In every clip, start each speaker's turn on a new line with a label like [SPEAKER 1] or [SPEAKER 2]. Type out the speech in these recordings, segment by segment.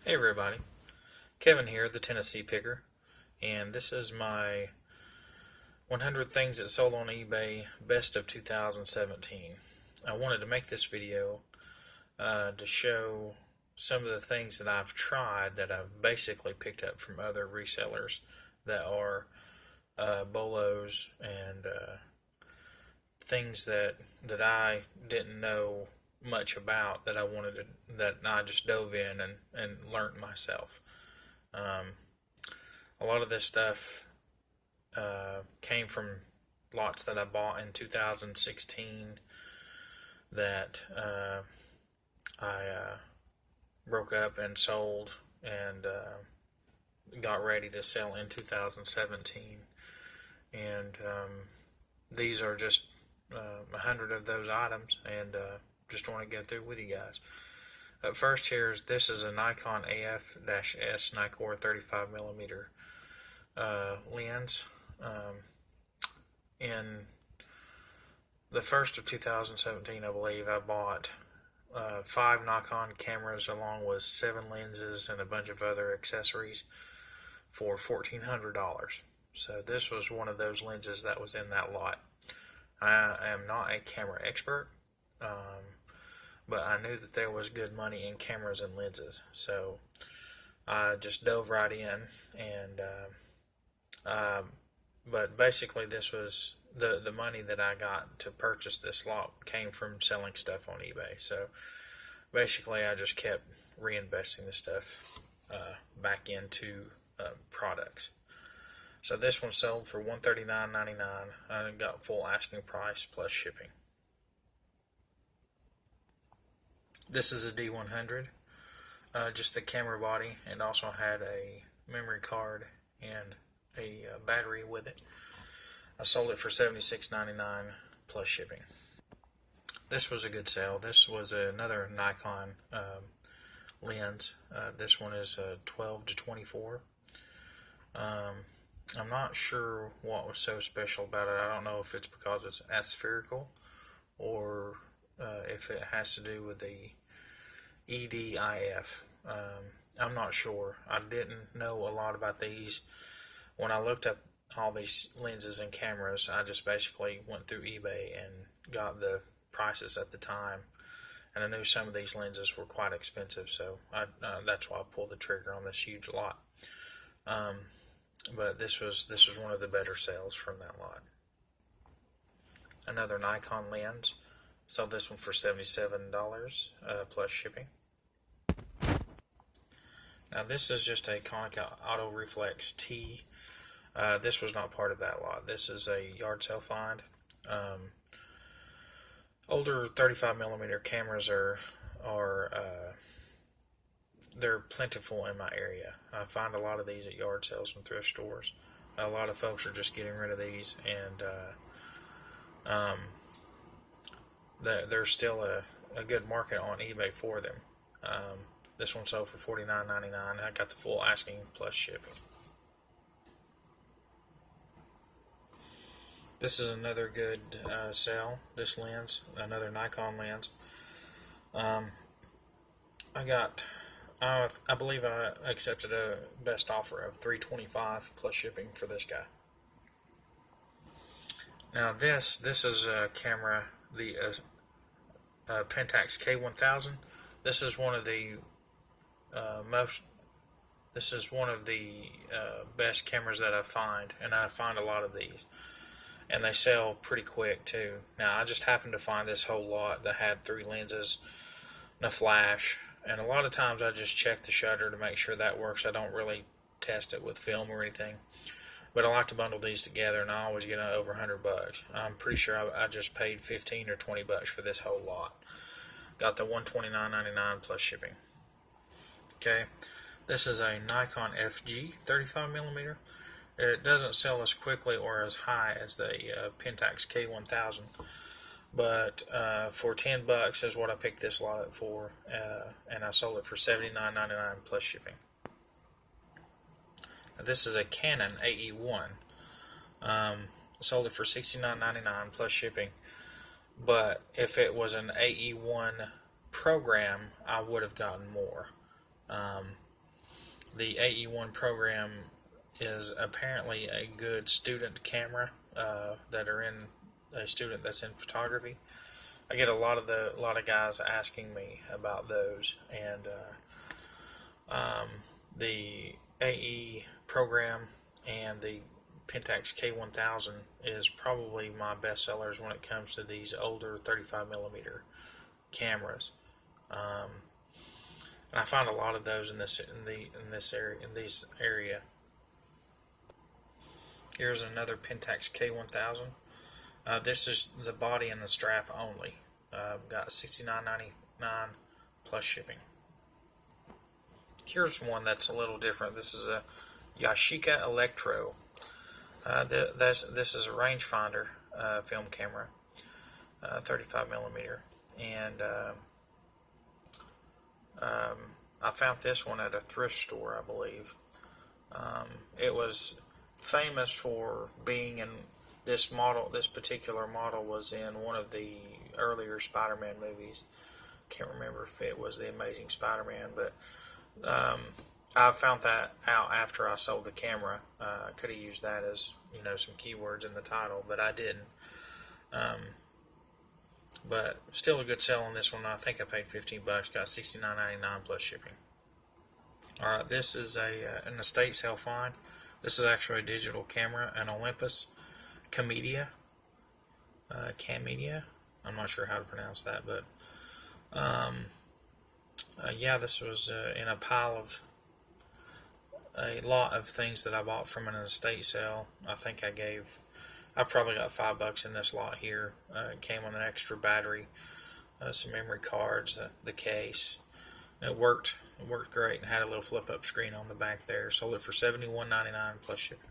[SPEAKER 1] Hey everybody, Kevin here, the Tennessee Picker, and this is my 100 things that sold on eBay best of 2017. I wanted to make this video to show some of the things that I've tried that I've basically picked up from other resellers that are bolos and things that I didn't know much about that that I just dove in and learned myself. A lot of this stuff came from lots that I bought in 2016 that I broke up and sold and got ready to sell in 2017. And these are just 100 of those items, and just want to go through with you guys. First, this is a Nikon AF-S Nikkor 35mm lens. In the first of 2017, I believe, I bought 5 Nikon cameras along with 7 lenses and a bunch of other accessories for $1,400. So this was one of those lenses that was in that lot. I am not a camera expert, but I knew that there was good money in cameras and lenses, so I just dove right in. And but basically, this was the money that I got to purchase this lot came from selling stuff on eBay. So basically, I just kept reinvesting the stuff back into products. So this one sold for $139.99. I got full asking price plus shipping. This is a D100, just the camera body, and also had a memory card and a battery with it. I sold it for $76.99 plus shipping. This was a good sale. This was another Nikon lens. This one is 12 to 24. I'm not sure what was so special about it. I don't know if it's because it's aspherical or if it has to do with the EDIF. I'm not sure. I didn't know a lot about these. When I looked up all these lenses and cameras, I just basically went through eBay and got the prices at the time. And I knew some of these lenses were quite expensive, so that's why I pulled the trigger on this huge lot. But this was one of the better sales from that lot. Another Nikon lens. Sold this one for $77 plus shipping. Now this is just a Konica Auto Reflex T. This was not part of that lot. This is a yard sale find. Older 35mm cameras are they're plentiful in my area. I find a lot of these at yard sales from thrift stores. A lot of folks are just getting rid of these, and there's still a good market on eBay for them. This one sold for $49.99. I got the full asking plus shipping. This is another good sale. This lens, another Nikon lens. I believe I accepted a best offer of $325 plus shipping for this guy. Now this is a camera, the Pentax K1000. This is one of the best cameras that I find, and I find a lot of these, and they sell pretty quick too. Now I just happened to find this whole lot that had 3 lenses and a flash, and a lot of times I just check the shutter to make sure that works. I don't really test it with film or anything, but I like to bundle these together, and I always get over $100. I'm pretty sure I just paid $15 or $20 for this whole lot. Got the $129.99 plus shipping. Okay, this is a Nikon FG 35mm. It doesn't sell as quickly or as high as the Pentax K1000, but for $10 is what I picked this lot up for, and I sold it for $79.99 plus shipping. Now, this is a Canon AE1. Sold it for $69.99 plus shipping. But if it was an AE1 program, I would have gotten more. the AE1 program is apparently a good student camera that are in a student that's in photography. I get a lot of guys asking me about those, and the AE program and the Pentax K1000 is probably my best sellers when it comes to these older 35 millimeter cameras. And I find a lot of those in this area. Here's another Pentax K1000. This is the body and the strap only. Got $69.99 plus shipping. Here's one that's a little different. This is a Yashica Electro. This is a rangefinder film camera, 35 millimeter, and I found this one at a thrift store, I believe. It was famous for being in this model. This particular model was in one of the earlier Spider-Man movies. Can't remember if it was The Amazing Spider-Man, but I found that out after I sold the camera. I could have used that as, some keywords in the title, but I didn't. But still a good sell on this one. I think I paid $15. Got $69.99 plus shipping. All right, this is an estate sale find. This is actually a digital camera, an Olympus Camedia. Camedia. I'm not sure how to pronounce that, but yeah, this was in a pile of a lot of things that I bought from an estate sale. I think I've probably got $5 in this lot here. It came with an extra battery, some memory cards, the case. It worked great, and had a little flip-up screen on the back there. Sold it for $71.99 plus shipping.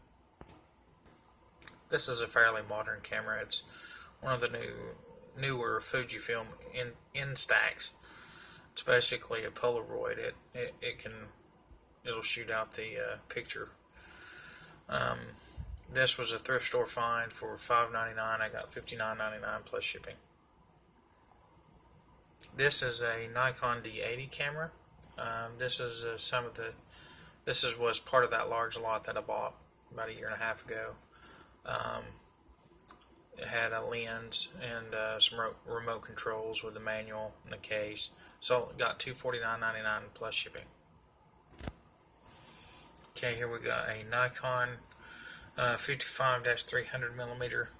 [SPEAKER 1] This is a fairly modern camera. It's one of the newer Fujifilm Instax. It's basically a Polaroid. It'll shoot out the picture. This was a thrift store find for $5.99. I got $59.99 plus shipping. This is a Nikon D80 camera. This was part of that large lot that I bought about a year and a half ago. It had a lens and some remote controls with the manual and the case. So it got $249.99 plus shipping. Okay, here we got a Nikon 55-300 millimeter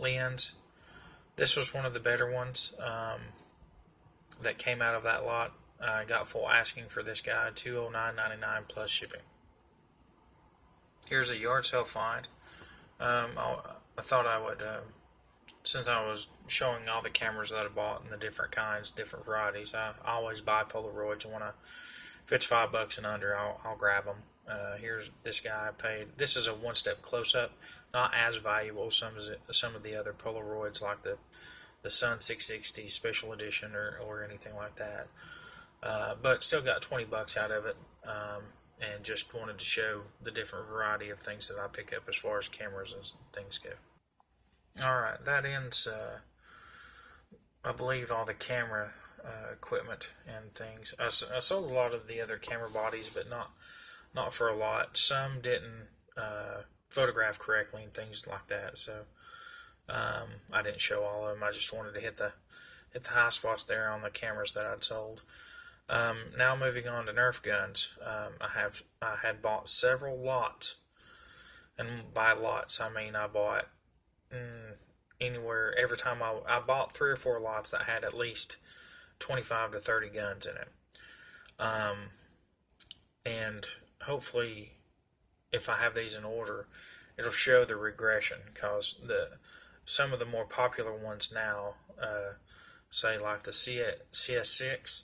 [SPEAKER 1] lens. This was one of the better ones that came out of that lot. I got full asking for this guy, $209.99 plus shipping. Here's a yard sale find. I thought I would, since I was showing all the cameras that I bought and the different kinds, different varieties, I always buy Polaroids, and if it's $5 and under, I'll grab them. Here's this guy I paid. This is a one-step close-up, not as valuable as some of the other Polaroids, like the Sun 660 Special Edition or anything like that. But still got $20 out of it, and just wanted to show the different variety of things that I pick up as far as cameras and things go. Alright, that ends, I believe, all the camera equipment and things. I sold a lot of the other camera bodies, but not for a lot. Some didn't photograph correctly and things like that, so I didn't show all of them. I just wanted to hit the high spots there on the cameras that I'd sold. Now moving on to Nerf guns. I had bought several lots, and by lots I mean I bought anywhere. Every time I bought 3 or 4 lots that had at least 25 to 30 guns in it. And hopefully, if I have these in order, it'll show the regression, because some of the more popular ones now, say like the CS6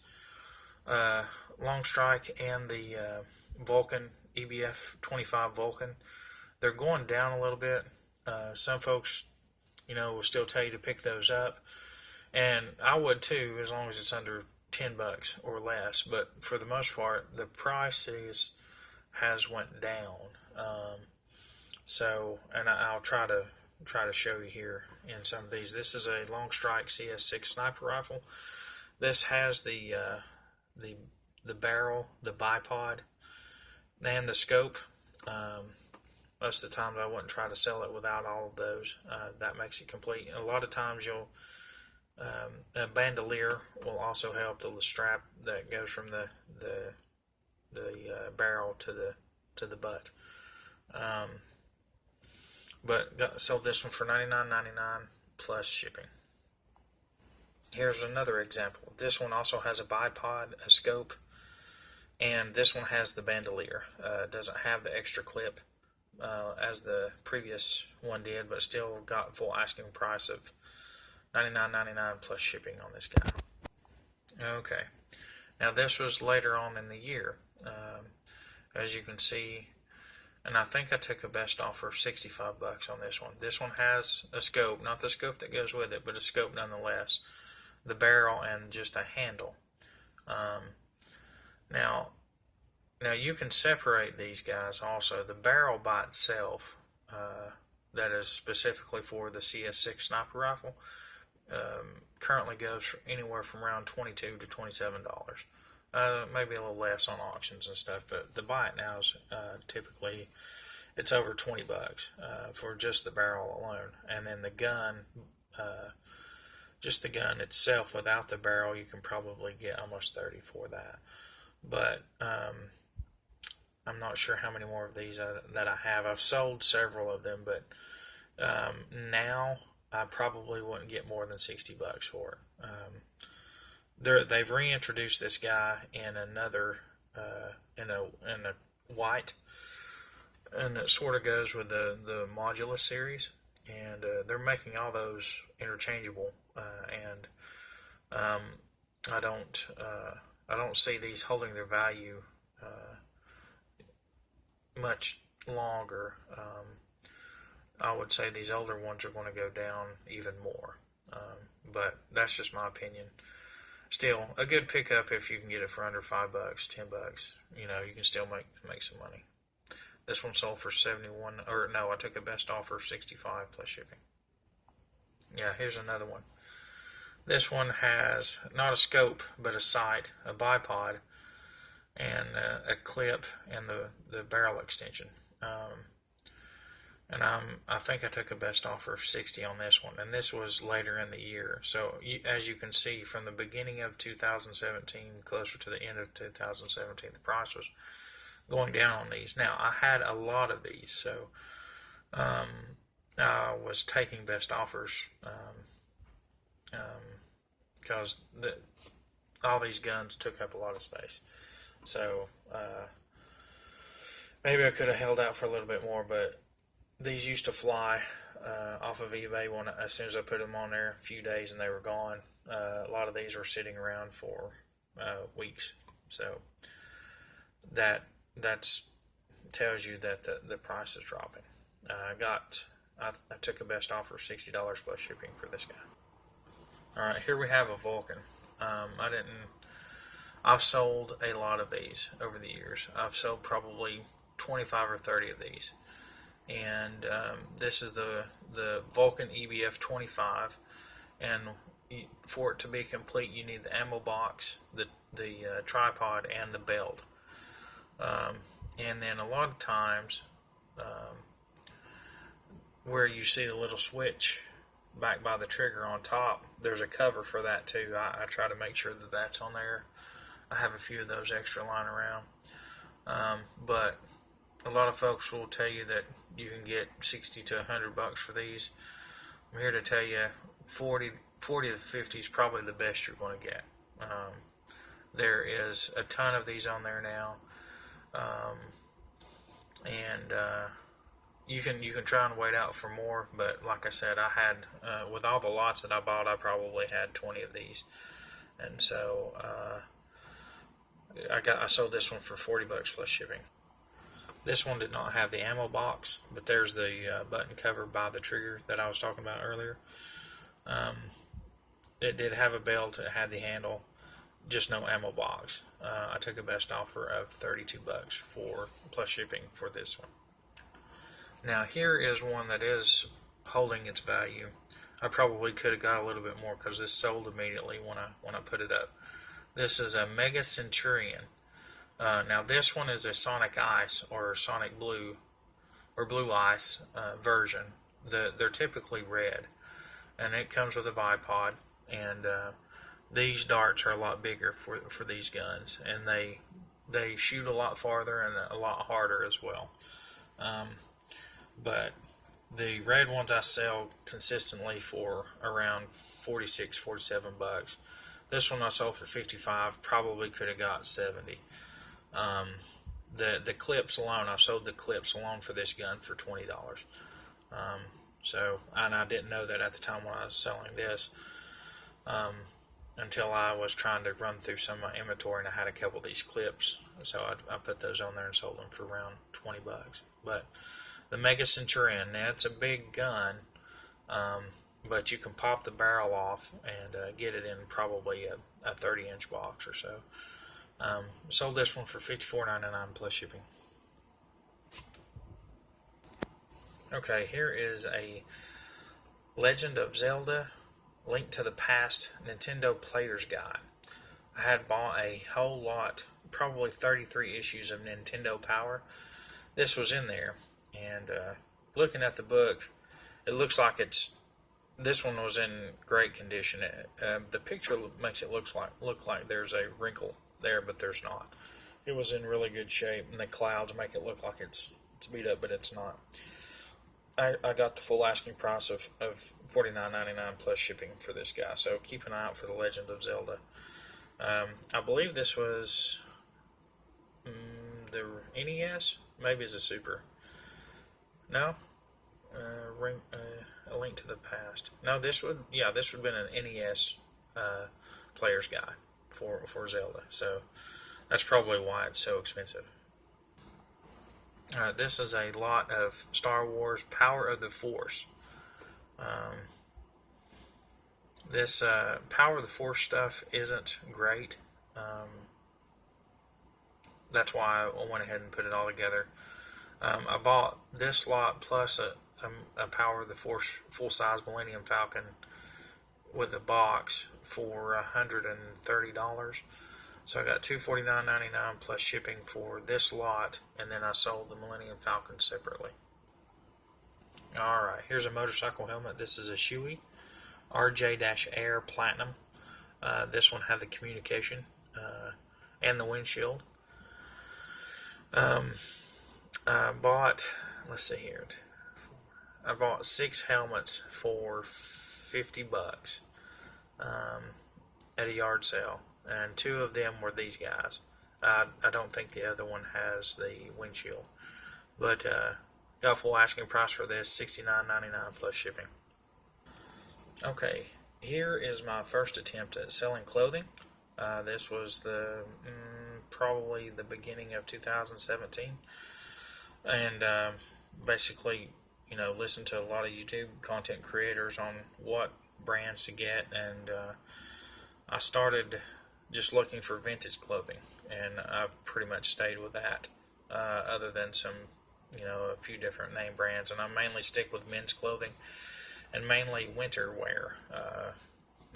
[SPEAKER 1] long strike and the Vulcan EBF 25 Vulcan, they're going down a little bit. Some folks, will still tell you to pick those up, and I would too, as long as it's under $10 or less. But for the most part, the price has went down. And I'll try to show you here in some of these. This is a long strike CS6 sniper rifle. This has the the barrel, the bipod, and the scope. Most of the times I wouldn't try to sell it without all of those. That makes it complete. A lot of times a bandolier will also help, the strap that goes from the barrel to the butt. But sold this one for $99.99 plus shipping. Here's another example. This one also has a bipod, a scope, and this one has the bandolier. Doesn't have the extra clip as the previous one did, but still got full asking price of $99.99 plus shipping on this guy. Okay, now this was later on in the year. As you can see, and I think I took a best offer of $65 on this one. This one has a scope, not the scope that goes with it, but a scope nonetheless, the barrel, and just a handle. Now you can separate these guys also. The barrel by itself, that is specifically for the CS6 sniper rifle, currently goes anywhere from around $22 to $27. Maybe a little less on auctions and stuff, but the buy it now is typically it's over $20 for just the barrel alone, and then the gun, just the gun itself without the barrel, you can probably get almost $30 for that. But I'm not sure how many more of these that I have. I've sold several of them, but now I probably wouldn't get more than $60 for it. They've reintroduced this guy in another in a white, and it sort of goes with the Modulus series, and they're making all those interchangeable, and I don't see these holding their value much longer. I would say these older ones are going to go down even more, but that's just my opinion. Still, a good pickup if you can get it for under $5, $10. You can still make some money. This one sold for 71, or no, I took a best offer of 65 plus shipping. Yeah, here's another one. This one has not a scope, but a sight, a bipod, and a clip, and the barrel extension. And I think I took a best offer of 60 on this one, and this was later in the year. So as you can see, from the beginning of 2017, closer to the end of 2017, the price was going down on these. Now, I had a lot of these, so I was taking best offers because all these guns took up a lot of space. So maybe I could have held out for a little bit more, but these used to fly off of eBay as soon as I put them on there, a few days and they were gone. A lot of these were sitting around for weeks. So that tells you that the price is dropping. I took a best offer of $60 plus shipping for this guy. Alright, here we have a Vulcan. I've sold a lot of these over the years. I've sold probably 25 or 30 of these. And this is the Vulcan EBF 25, and for it to be complete, you need the ammo box, the tripod, and the belt. And then a lot of times, where you see the little switch back by the trigger on top, there's a cover for that too. I try to make sure that that's on there. I have a few of those extra lying around. But a lot of folks will tell you that you can get $60 to $100 for these. I'm here to tell you 40 to 50 is probably the best you're going to get. There is a ton of these on there now, and you can try and wait out for more. But like I said, I had with all the lots that I bought, I probably had 20 of these, and so I sold this one for $40 plus shipping. This one did not have the ammo box, but there's the button cover by the trigger that I was talking about earlier. It did have a belt, it had the handle, just no ammo box. I took a best offer of $32 for plus shipping for this one. Now here is one that is holding its value. I probably could have got a little bit more because this sold immediately when I put it up. This is a Mega Centurion. Now this one is a Sonic Ice or Sonic Blue or Blue Ice version. They're typically red, and it comes with a bipod. And these darts are a lot bigger for these guns, and they shoot a lot farther and a lot harder as well. But the red ones I sell consistently for around 46, 47 bucks. This one I sold for 55. Probably could have got 70. The clips alone, I sold the clips alone for this gun for $20. So, and I didn't know that at the time when I was selling this, until I was trying to run through some of my inventory, and I had a couple of these clips, so I put those on there and sold them for around 20 bucks. But the Mega Centurion, now it's a big gun, but you can pop the barrel off and get it in probably a 30-inch box or so. Sold this one for $54.99 plus shipping. Okay, here is a Legend of Zelda Link to the Past Nintendo Player's Guide. I had bought a whole lot, probably 33 issues of Nintendo Power. This was in there, and looking at the book, it looks like this one was in great condition. The picture makes it look like there's a wrinkle there, but there's not. It was in really good shape, and the clouds make it look like it's beat up, but it's not. I got the full asking price of $49.99 plus shipping for this guy, so keep an eye out for the Legend of Zelda. I believe this was the NES, maybe it's a Super. No, A Link to the Past. No, this would have been an NES player's guide for Zelda. So that's probably why it's so expensive. This is a lot of Star Wars Power of the Force. This Power of the Force stuff isn't great. That's why I went ahead and put it all together. I bought this lot plus a Power of the Force full-size Millennium Falcon with a box for $130. So I got $249.99 plus shipping for this lot, and then I sold the Millennium Falcon separately. Alright, here's a motorcycle helmet. This is a Shoei RJ-Air Platinum. This one had the communication and the windshield. I bought, let's see here, I bought 6 helmets for 50 bucks at a yard sale, and 2 of them were these guys. I don't think the other one has the windshield, but got full asking price for this, $69.99 plus shipping. Okay, here is my first attempt at selling clothing. This was probably the beginning of 2017, and basically, listen to a lot of YouTube content creators on what brands to get, and I started just looking for vintage clothing, and I've pretty much stayed with that, other than some, a few different name brands, and I mainly stick with men's clothing and mainly winter wear.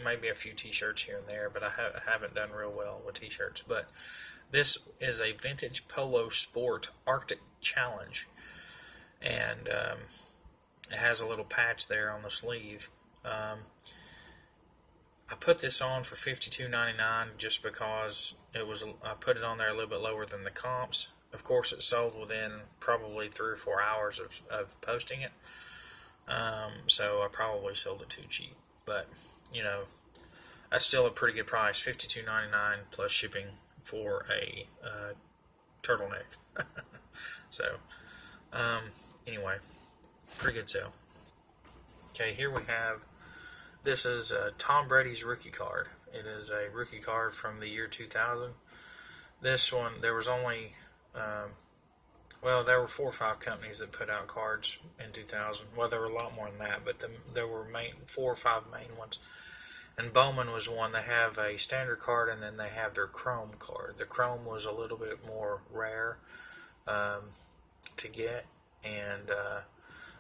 [SPEAKER 1] Maybe a few t-shirts here and there, but I haven't done real well with t-shirts. But this is a vintage polo sport Arctic Challenge, and it has a little patch there on the sleeve. I put this on for $52.99 just because I put it on there a little bit lower than the comps. Of course, it sold within probably 3 or 4 hours of posting it, so I probably sold it too cheap. But that's still a pretty good price, $52.99 plus shipping for a turtleneck. So anyway, pretty good sale. Okay, here we have, this is Tom Brady's rookie card. It is a rookie card from the year 2000. This one, there was only, there were 4 or 5 companies that put out cards in 2000. Well, there were a lot more than that, but there were 4 or 5 main ones. And Bowman was one. They have a standard card, and then they have their chrome card. The chrome was a little bit more rare to get, and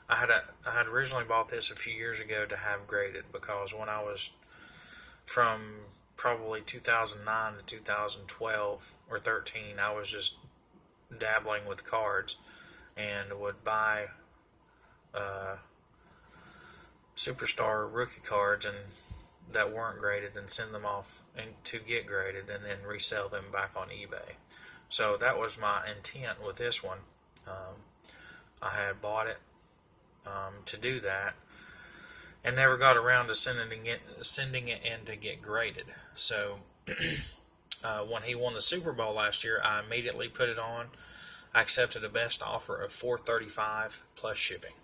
[SPEAKER 1] I had originally bought this a few years ago to have graded, because when I was from probably 2009 to 2012 or 13, I was just dabbling with cards and would buy superstar rookie cards and that weren't graded and send them off and to get graded and then resell them back on eBay. So that was my intent with this one. I had bought it to do that and never got around to sending it in to get graded. So when he won the Super Bowl last year, I immediately put it on. I accepted a best offer of $435 plus shipping.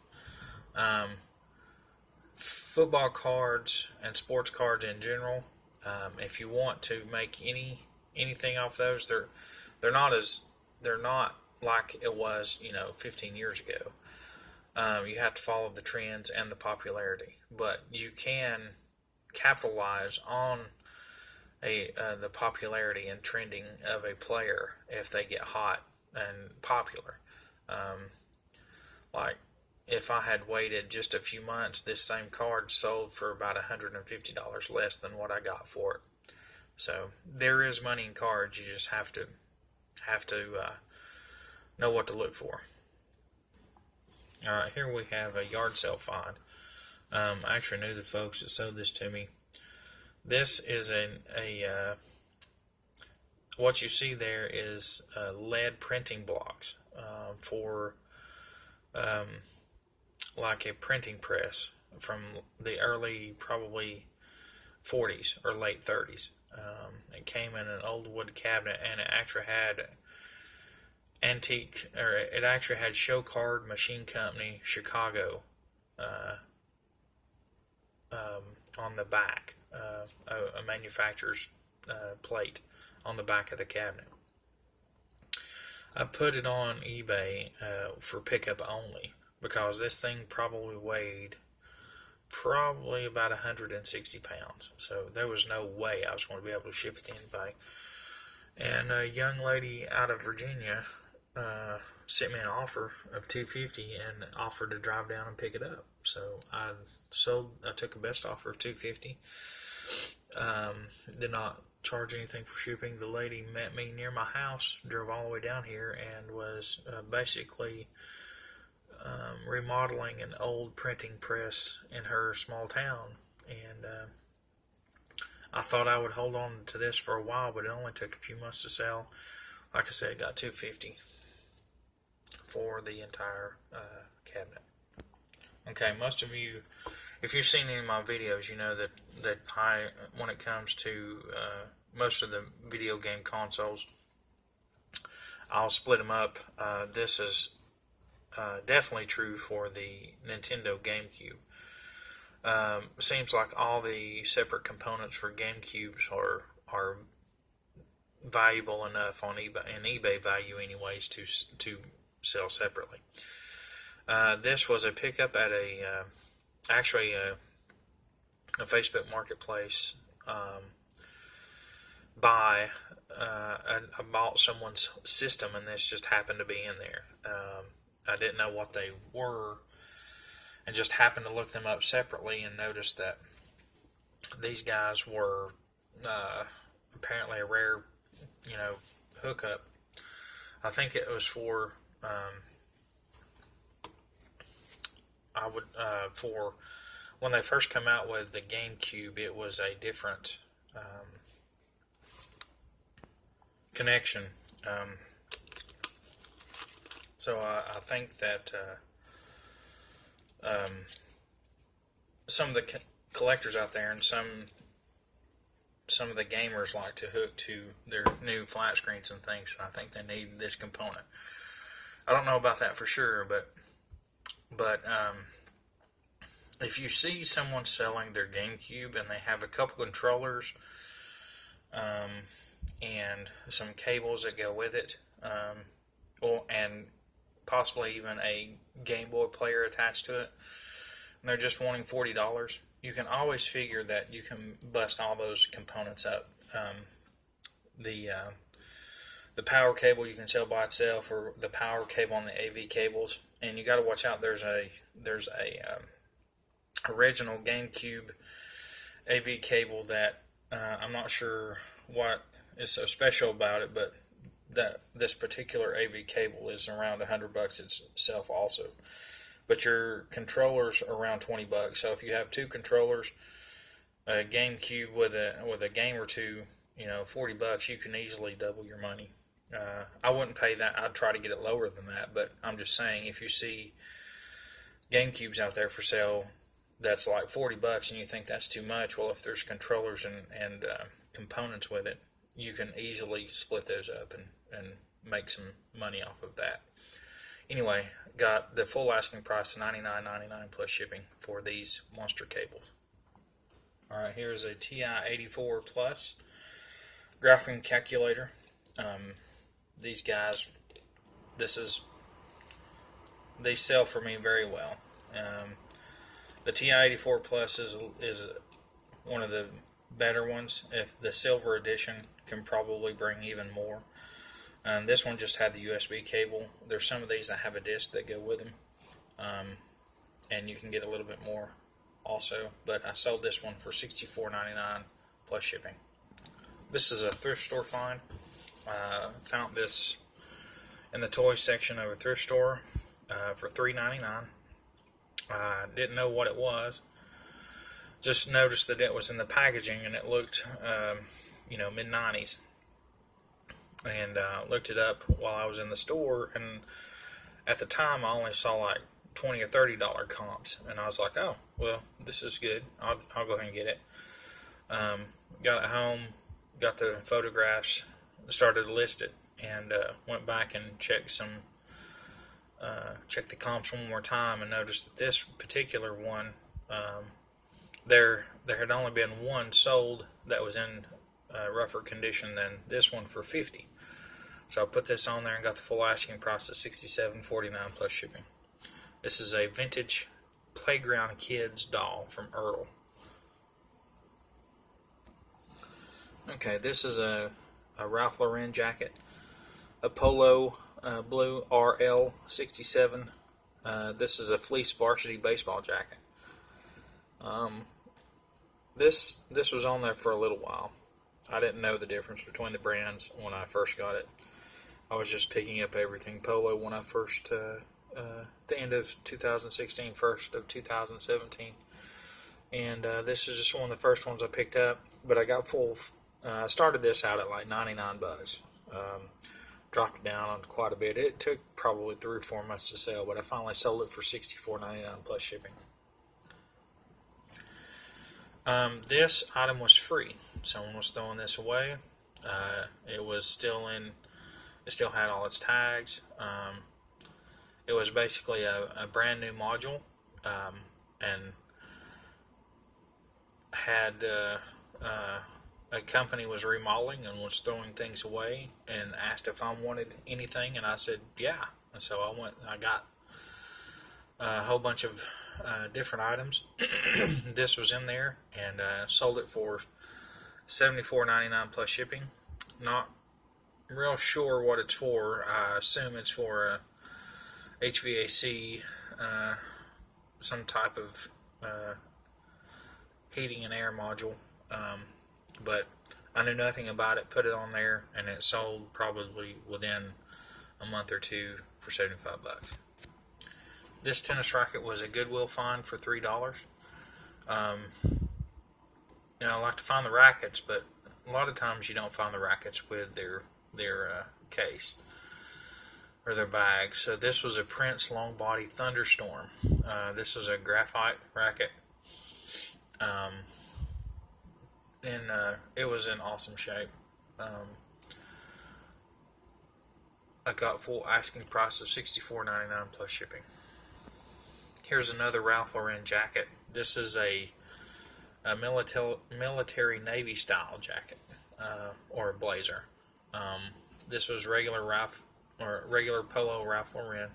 [SPEAKER 1] Football cards and sports cards in general, if you want to make anything off those, they're not like it was 15 years ago. You have to follow the trends and the popularity, but you can capitalize on the popularity and trending of a player if they get hot and popular. Like if I had waited just a few months, this same card sold for about $150 less than what I got for it. So there is money in cards. You just have to know what to look for. All right, here we have a yard sale find. I actually knew the folks that sold this to me. This is what you see there is lead printing blocks for like a printing press from the early probably 40s or late 30s. It came in an old wood cabinet, and it actually had Show Card Machine Company Chicago on the back, a manufacturer's plate on the back of the cabinet. I put it on eBay for pickup only because this thing probably weighed about 160 pounds. So there was no way I was going to be able to ship it to anybody. And a young lady out of Virginia sent me an offer of $250 and offered to drive down and pick it up. So I took a best offer of $250. Did not charge anything for shipping. The lady met me near my house, drove all the way down here, and was basically remodeling an old printing press in her small town. And I thought I would hold on to this for a while, but it only took a few months to sell. Like I said, got $250 for the entire cabinet. Okay, most of you, if you've seen any of my videos, you know that I, when it comes to most of the video game consoles, I'll split them up. This is definitely true for the Nintendo GameCube. Seems like all the separate components for GameCubes are valuable enough on eBay, and eBay value anyways, to sell separately. This was a pickup at a Facebook Marketplace. I bought someone's system, and this just happened to be in there. I didn't know what they were, and just happened to look them up separately and noticed that these guys were apparently a rare, hookup. I think it was for for when they first come out with the GameCube, it was a different connection. So I think that some of the collectors out there and some of the gamers like to hook to their new flat screens and things, and I think they need this component. I don't know about that for sure, but if you see someone selling their GameCube and they have a couple controllers and some cables that go with it, and possibly even a Game Boy player attached to it, and they're just wanting $40, you can always figure that you can bust all those components up. The power cable you can sell by itself, or the power cable on the AV cables, and you got to watch out. There's a original GameCube AV cable that I'm not sure what is so special about it, but that this particular AV cable is around $100 itself also. But your controllers are around $20. So if you have two controllers, a GameCube with a game or two, $40, you can easily double your money. I wouldn't pay that. I'd try to get it lower than that. But I'm just saying, if you see GameCubes out there for sale, that's like $40, and you think that's too much. Well, if there's controllers and components with it, you can easily split those up and make some money off of that. Anyway, got the full asking price of $99.99 plus shipping for these monster cables. Alright, here's a TI-84 Plus graphing calculator. These guys, they sell for me very well. The TI-84 Plus is one of the better ones. If the silver edition can probably bring even more. This one just had the USB cable. There's some of these that have a disc that go with them, and you can get a little bit more also. But I sold this one for $64.99 plus shipping. This is a thrift store find. Found this in the toy section of a thrift store for $3.99. I didn't know what it was. Just noticed that it was in the packaging and it looked, mid-90s. And looked it up while I was in the store, and at the time I only saw like $20 or $30 comps, and I was like, oh, well, this is good. I'll go ahead and get it. Got it home, got the photographs, started to list it, and went back and checked the comps one more time, and noticed that this particular one, there had only been one sold that was in rougher condition than this one for $50. So I put this on there and got the full asking price of $67.49 plus shipping. This is a vintage Playground Kids doll from Earl. Okay, this is a Ralph Lauren jacket, a Polo Blue RL67. This is a fleece varsity baseball jacket. This was on there for a little while. I didn't know the difference between the brands when I first got it. I was just picking up everything Polo when I first, the end of 2016, first of 2017. And this is just one of the first ones I picked up. But I got I started this out at like $99. Dropped it down on quite a bit. It took probably 3 or 4 months to sell, but I finally sold it for $64.99 plus shipping. This item was free. Someone was throwing this away. It still had all its tags. It was basically a brand new module, and had a company was remodeling and was throwing things away and asked if I wanted anything, and I said yeah. And so I got a whole bunch of different items. This was in there, and sold it for $74.99 plus shipping. Not real sure what it's for. I assume it's for a HVAC, some type of heating and air module. But I knew nothing about it. Put it on there, and it sold probably within a month or two for $75. This tennis racket was a Goodwill find for $3. I like to find the rackets, but a lot of times you don't find the rackets with their case or their bag. So this was a Prince long body Thunderstorm. This is a graphite racket, and it was in awesome shape. I got full asking price of $64.99 plus shipping. Here's another Ralph Lauren jacket. This is a military Navy style jacket, or a blazer. This was regular Polo Ralph Lauren.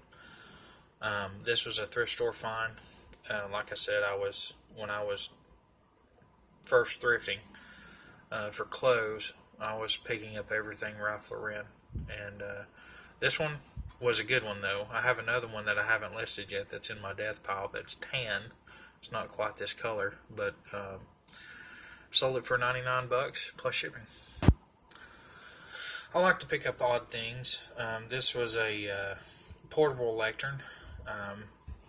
[SPEAKER 1] This was a thrift store find. Like I said, when I was first thrifting for clothes, I was picking up everything Ralph Lauren, and this one was a good one though. I have another one that I haven't listed yet that's in my death pile that's tan. It's not quite this color, but Sold it for 99 bucks plus shipping. I like to pick up odd things. This was a portable lectern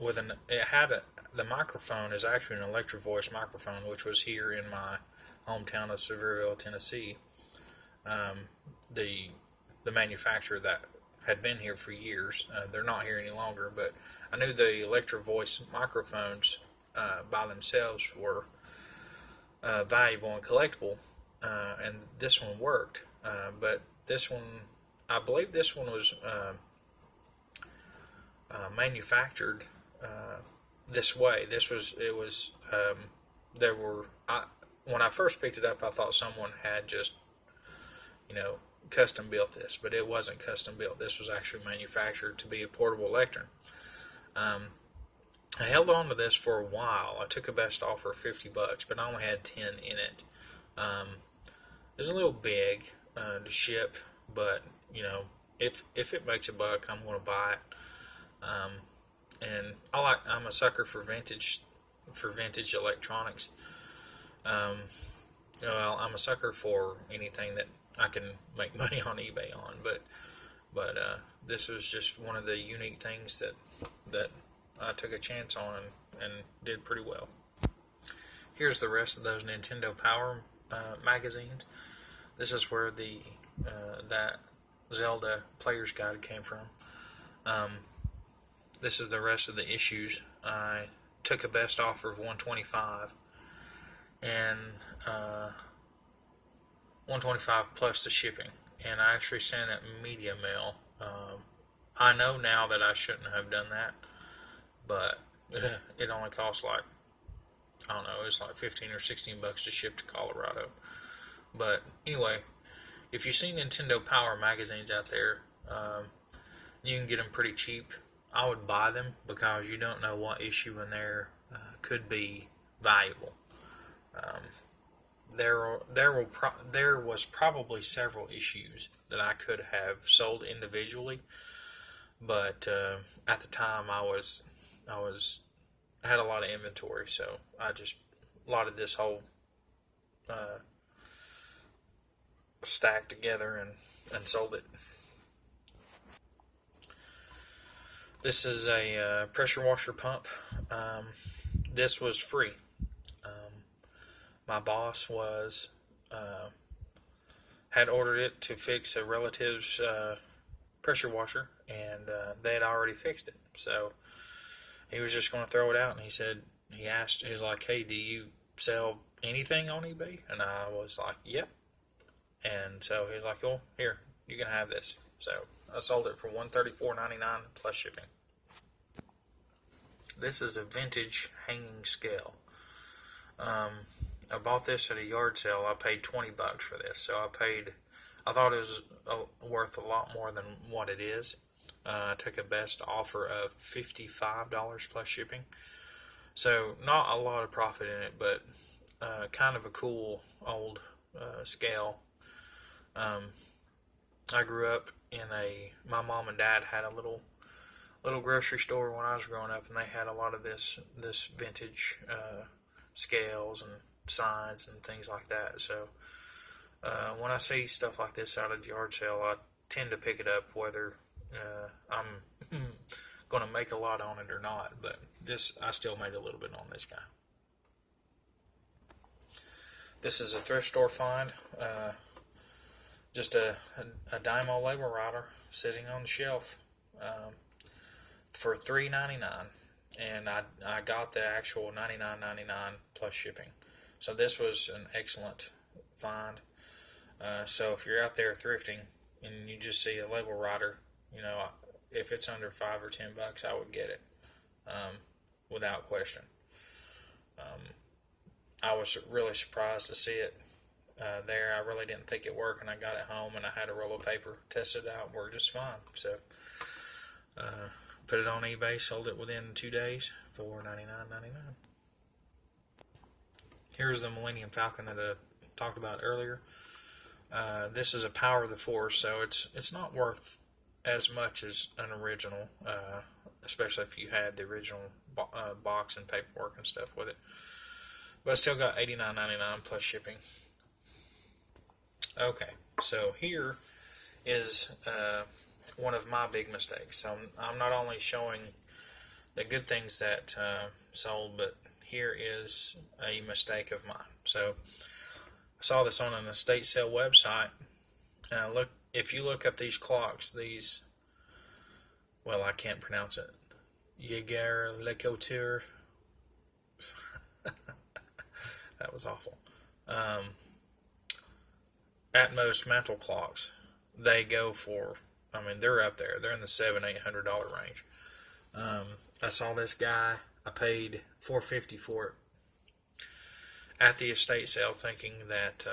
[SPEAKER 1] with the microphone is actually an electro voice microphone, which was here in my hometown of Sevierville, Tennessee. The manufacturer that had been here for years. They're not here any longer, but I knew the electro voice microphones by themselves were valuable and collectible, and this one worked. But this one, I believe this one was manufactured this way. When I first picked it up, I thought someone had just, custom built this, but it wasn't custom built. This was actually manufactured to be a portable lectern. I held on to this for a while. I took a best offer of 50 bucks, but I only had 10 in it. It was a little big to ship, but if it makes a buck, I'm going to buy it. And I'm a sucker for vintage electronics. I'm a sucker for anything that I can make money on eBay on, but this was just one of the unique things that I took a chance on and did pretty well. Here's the rest of those Nintendo Power magazines. This is where that Zelda Player's Guide came from. This is the rest of the issues. I took a best offer of $125, and $125 plus the shipping, and I actually sent it media mail. I know now that I shouldn't have done that, but it only cost it's like 15 or 16 bucks to ship to Colorado. But anyway, if you see Nintendo Power magazines out there, you can get them pretty cheap. I would buy them because you don't know what issue in there could be valuable. There was probably several issues that I could have sold individually, but at the time I had a lot of inventory, so I just lotted this whole stack together and sold it. This is a pressure washer pump. This was free. My boss had ordered it to fix a relative's pressure washer, and they had already fixed it. So he was just going to throw it out, and he was like, "Hey, do you sell anything on eBay?" And I was like, "Yep." And so he was like, "Oh, here, you can have this." So I sold it for $134.99 plus shipping. This is a vintage hanging scale. I bought this at a yard sale. I paid 20 bucks for this. So I thought it was worth a lot more than what it is. I took a best offer of $55 plus shipping. So not a lot of profit in it, but kind of a cool old scale. I grew up my mom and dad had a little grocery store when I was growing up, and they had a lot of this vintage scales and signs and things like that. So when I see stuff like this out at the yard sale, I tend to pick it up, whether I'm going to make a lot on it or not. But I still made a little bit on this guy. This is a thrift store find. Just a Dymo label writer sitting on the shelf for $3.99, and I got the actual $99.99 plus shipping. So this was an excellent find. So if you're out there thrifting and you just see a label writer, if it's under $5 or $10, I would get it without question. I was really surprised to see it there. I really didn't think it worked, and I got it home and I had a roll of paper, tested it out, worked just fine. So put it on eBay, sold it within 2 days for $99.99. Here's the Millennium Falcon that I talked about earlier. This is a Power of the Force, so it's not worth as much as an original, especially if you had the original box and paperwork and stuff with it. but I still got $89.99 plus shipping. Okay, so here is one of my big mistakes. So I'm not only showing the good things that sold, but here is a mistake of mine. So I saw this on an estate sale website. Look, if you look up these clocks, these, well, I can't pronounce it. Jaeger Le Couture. That was awful. Atmos mantle clocks. They go for, I mean, they're up there. They're in the $700-800 range. I saw this guy. I paid $450 for it at the estate sale, thinking that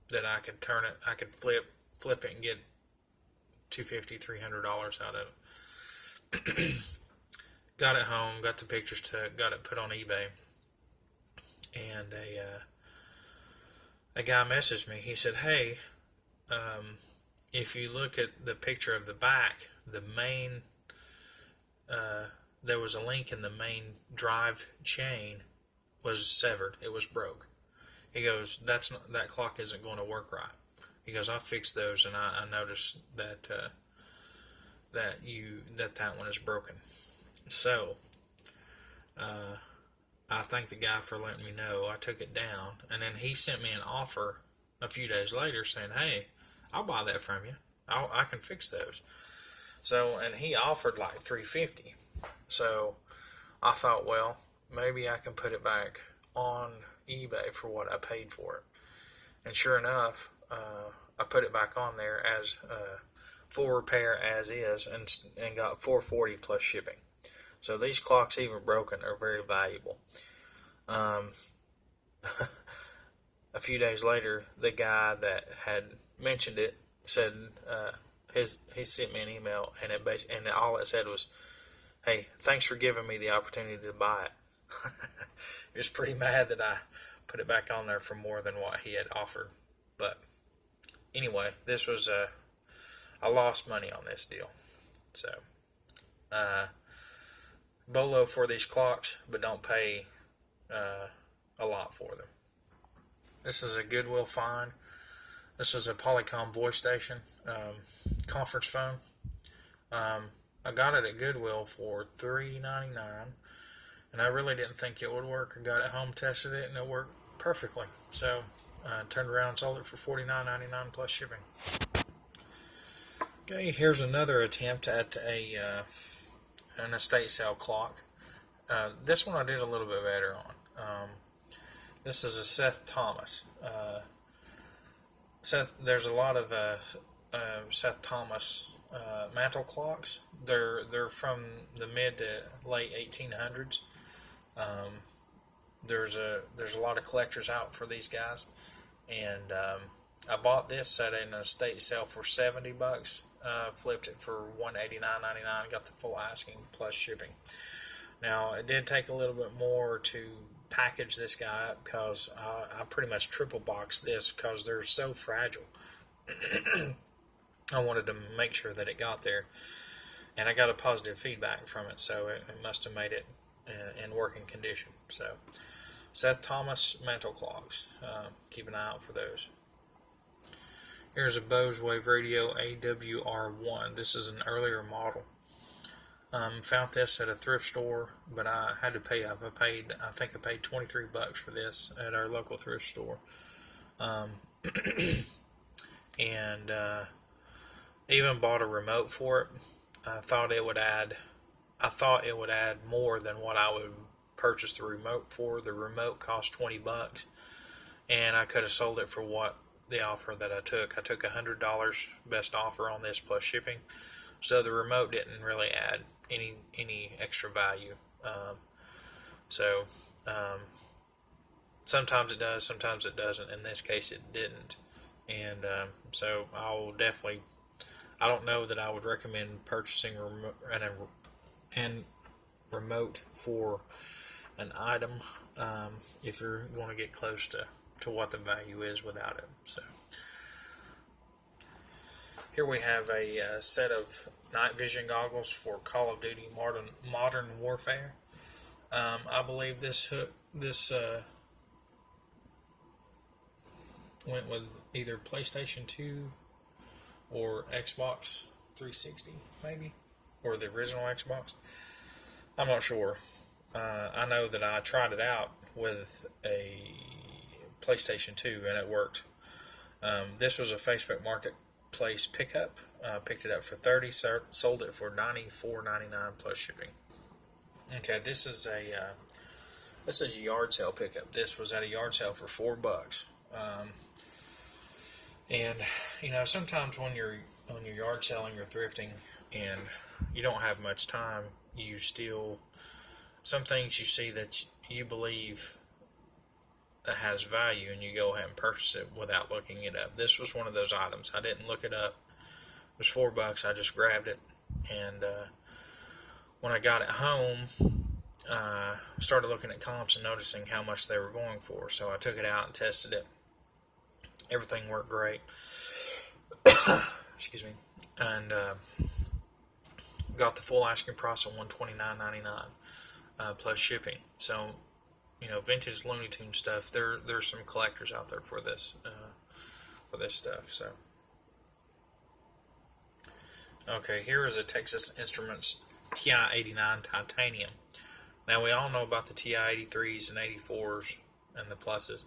[SPEAKER 1] that I could turn it, I could flip it and get $250-300 out of it. Got it home, got the pictures took, got it put on eBay, and a guy messaged me. He said, "Hey, if you look at the picture of the back, the main there was a link in the main drive chain was severed. It was broke." He goes, "That clock isn't going to work right." He goes, "I fixed those, and I noticed that that one is broken." So I thank the guy for letting me know. I took it down, and then he sent me an offer a few days later saying, "Hey, I'll buy that from you. I can fix those." So, and he offered like $350. So I thought, well, maybe I can put it back on eBay for what I paid for it. And sure enough, I put it back on there as full repair as is, and got $440 plus shipping. So these clocks, even broken, are very valuable. A few days later, the guy that had mentioned it said he sent me an email, and all it said was, "Hey, thanks for giving me the opportunity to buy it." He was pretty mad that I put it back on there for more than what he had offered. But anyway, this was I lost money on this deal. So bolo for these clocks, but don't pay a lot for them. This is a Goodwill find. This is a Polycom voice station conference phone. I got it at Goodwill for $3.99, and I really didn't think it would work. I got it home, tested it, and it worked perfectly. So I turned around and sold it for $49.99 plus shipping. Okay, here's another attempt at an estate sale clock. This one I did a little bit better on. This is a Seth Thomas. There's a lot of Seth Thomas mantle clocks. They're from the mid to late 1800s. There's a lot of collectors out for these guys, and I bought this at an estate sale for $70. Flipped it for $189.99. Got the full asking plus shipping. Now it did take a little bit more to package this guy up, because I pretty much triple boxed this because they're so fragile. I wanted to make sure that it got there, and I got a positive feedback from it, so it must have made it in working condition. So Seth Thomas mantle clocks, keep an eye out for those. Here's a Bose Wave Radio AWR1. This is an earlier model. Found this at a thrift store, but I had to pay up. I think I paid $23 for this at our local thrift store. And even bought a remote for it. I thought it would add more than what I would purchase the remote for. The remote cost $20, and I could have sold it for what the offer that I took. I took $100 best offer on this plus shipping, so the remote didn't really add any extra value. Sometimes it does, sometimes it doesn't. In this case, it didn't, and so I don't know that I would recommend purchasing a remote for an item if you're going to get close to what the value is without it. So here we have a set of night vision goggles for Call of Duty Modern Warfare. I believe this this went with either PlayStation 2 or Xbox 360, maybe, or the original Xbox. I'm not sure. I know that I tried it out with a PlayStation 2 and it worked. This was a Facebook Marketplace pickup. Picked it up for 30, sold it for $94.99 plus shipping. Okay, this is a yard sale pickup. This was at a yard sale for $4. And sometimes when you're on your yard selling or thrifting, and you don't have much time, you still some things you see that you believe that has value, and you go ahead and purchase it without looking it up. This was one of those items. I didn't look it up. It was $4. I just grabbed it, and when I got it home, started looking at comps and noticing how much they were going for. So I took it out and tested it. Everything worked great. Excuse me. And got the full asking price of $129.99 plus shipping. So, vintage Looney Tunes stuff. There's some collectors out there for this stuff. So, okay, here is a Texas Instruments TI-89 titanium. Now we all know about the TI-83s and 84s and the pluses.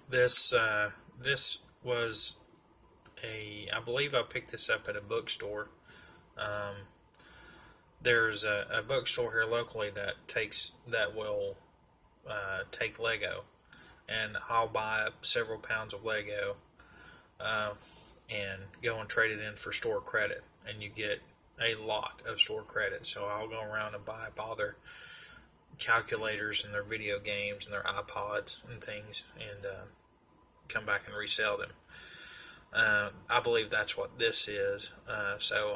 [SPEAKER 1] This was I believe I picked this up at a bookstore. There's a bookstore here locally that will take Lego, and I'll buy up several pounds of Lego and go and trade it in for store credit, and you get a lot of store credit. So I'll go around and buy up all their calculators and their video games and their iPods and things, and come back and resell them. I believe that's what this is. So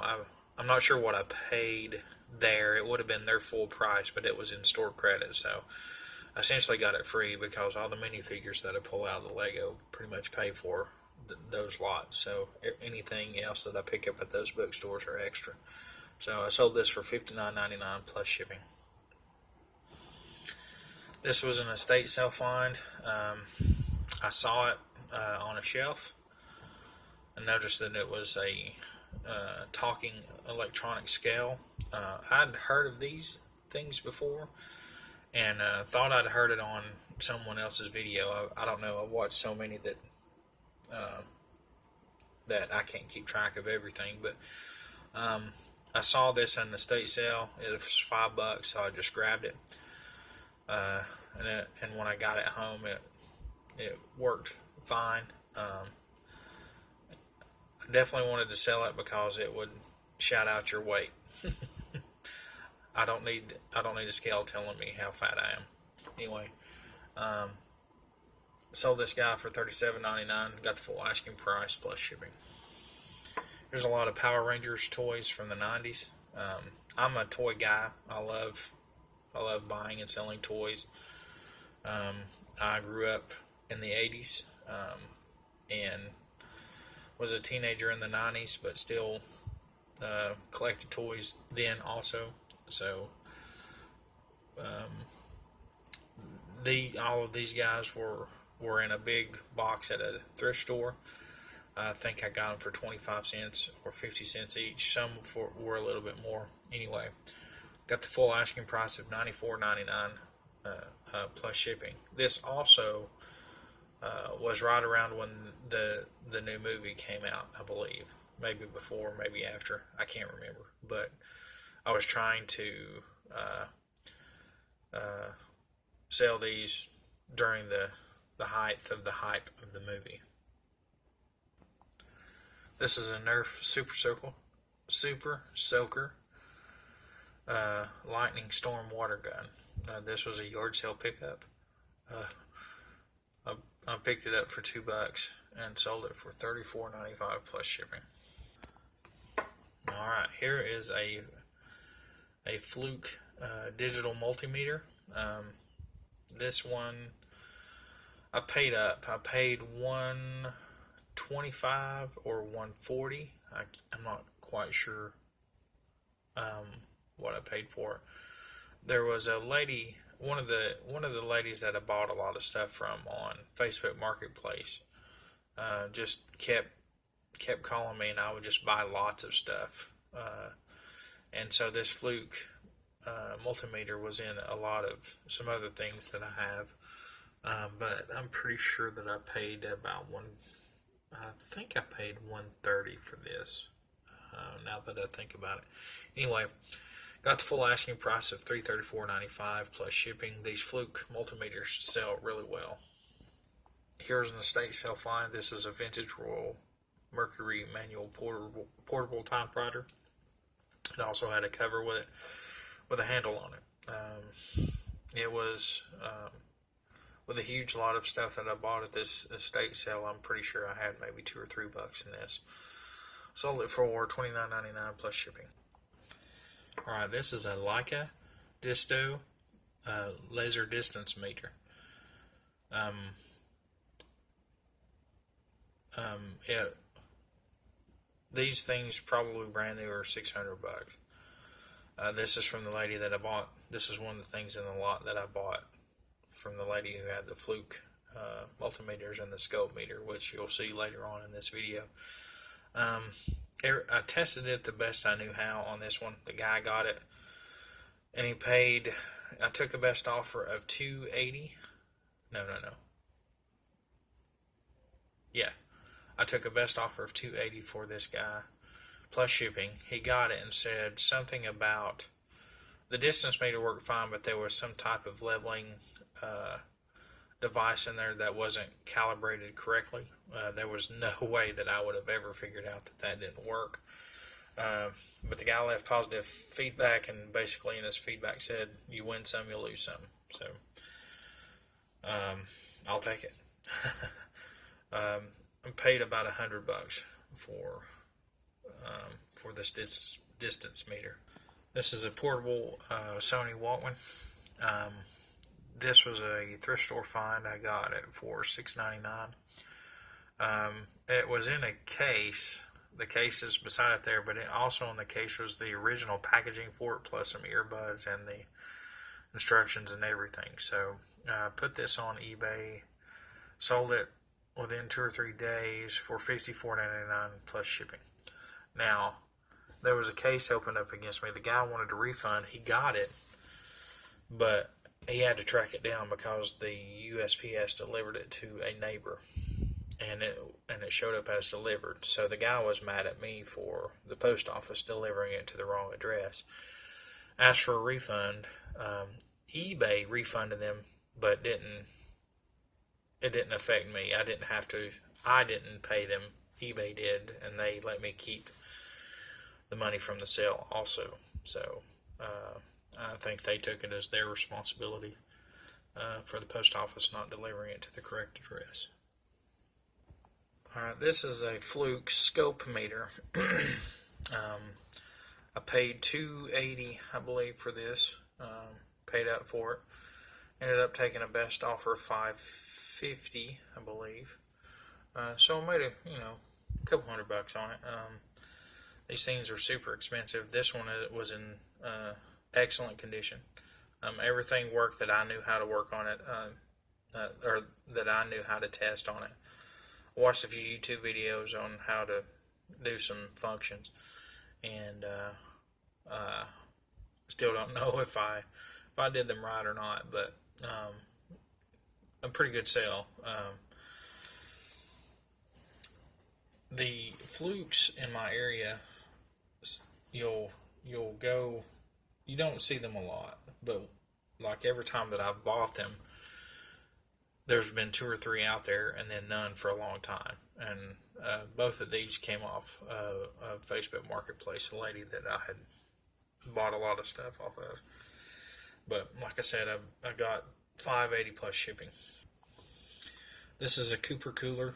[SPEAKER 1] I'm not sure what I paid there. It would have been their full price, but it was in store credit. So I essentially got it free because all the minifigures that I pull out of the Lego pretty much pay for those lots. So anything else that I pick up at those bookstores are extra. So I sold this for $59.99 plus shipping. This was an estate sale find. I saw it on a shelf. I noticed that it was a talking electronic scale. I'd heard of these things before, and thought I'd heard it on someone else's video. I don't know. I've watched so many that I can't keep track of everything. But I saw this in the estate sale. It was $5, so I just grabbed it. And when I got it home, it worked fine. I definitely wanted to sell it because it would shout out your weight. I don't need a scale telling me how fat I am. Anyway, sold this guy for $37.99. Got the full asking price plus shipping. There's a lot of Power Rangers toys from the 90s. I'm a toy guy. I love buying and selling toys. I grew up in the 80s and was a teenager in the 90s, but still collected toys then also. So all of these guys were in a big box at a thrift store. I think I got them for 25 cents or 50 cents each. Some were a little bit more. Anyway, got the full asking price of $94.99 plus shipping. This also was right around when the new movie came out, I believe. Maybe before, maybe after. I can't remember. But I was trying to sell these during the height of the hype of the movie. This is a Nerf Super Soaker Lightning Storm water gun. This was a yard sale pickup. I picked it up for $2 and sold it for $34.95 plus shipping. All right, here is a Fluke digital multimeter. This one I paid up. I paid $125 or $140. I'm not quite sure what I paid for it. there was a lady, one of the ladies that I bought a lot of stuff from on Facebook Marketplace, just kept calling me, and I would just buy lots of stuff. And so this Fluke multimeter was in a lot of some other things that I have, but I'm pretty sure that I paid about I think I paid $130 for this. Now that I think about it, anyway, got the full asking price of $334.95 plus shipping. These Fluke multimeters sell really well. Here's an estate sale find. This is a vintage Royal Mercury manual portable typewriter. It also had a cover with it, with a handle on it. It was with a huge lot of stuff that I bought at this estate sale. I'm pretty sure I had maybe $2 or $3 in this. Sold it for $29.99 plus shipping. Alright, this is a Leica Disto laser distance meter. These things probably brand new are $600. This is from the lady that I bought. This is one of the things in the lot that I bought from the lady who had the Fluke multimeters and the scope meter, which you'll see later on in this video. I tested it the best I knew how on this one. The guy got it, and he paid. I took a best offer of $280. No. Yeah, I took a best offer of $280 for this guy, plus shipping. He got it and said something about the distance meter worked fine, but there was some type of leveling device in there that wasn't calibrated correctly. There was no way that I would have ever figured out that didn't work. But the guy left positive feedback, and basically in his feedback said, you win some, you lose some. So I'll take it. I paid about $100 for this distance meter. This is a portable Sony Walkman. This was a thrift store find. I got it for $6.99. It was in a case. The case is beside it there, but also in the case was the original packaging for it, plus some earbuds and the instructions and everything. So I put this on eBay, sold it within 2 or 3 days for $54.99 plus shipping. Now, there was a case opened up against me. The guy wanted a refund. He got it, but he had to track it down because the USPS delivered it to a neighbor, and it showed up as delivered. So the guy was mad at me for the post office delivering it to the wrong address. Asked for a refund. eBay refunded them, but it didn't affect me. I didn't pay them. eBay did, and they let me keep the money from the sale also. So I think they took it as their responsibility for the post office not delivering it to the correct address. Alright, this is a Fluke scope meter. I paid $280, I believe, for this. Paid up for it. Ended up taking a best offer of $550, I believe. So I made a couple $100 on it. These things are super expensive. This one was in excellent condition. Everything worked that I knew how to work on it, or that I knew how to test on it. I watched a few YouTube videos on how to do some functions, and still don't know if I did them right or not, but a pretty good sale. The Flukes in my area, you'll go, you don't see them a lot, but like every time that I've bought them, there's been 2 or 3 out there, and then none for a long time. And both of these came off a Facebook Marketplace, a lady that I had bought a lot of stuff off of. But like I said, I got $580 plus shipping. This is a Cooper cooler.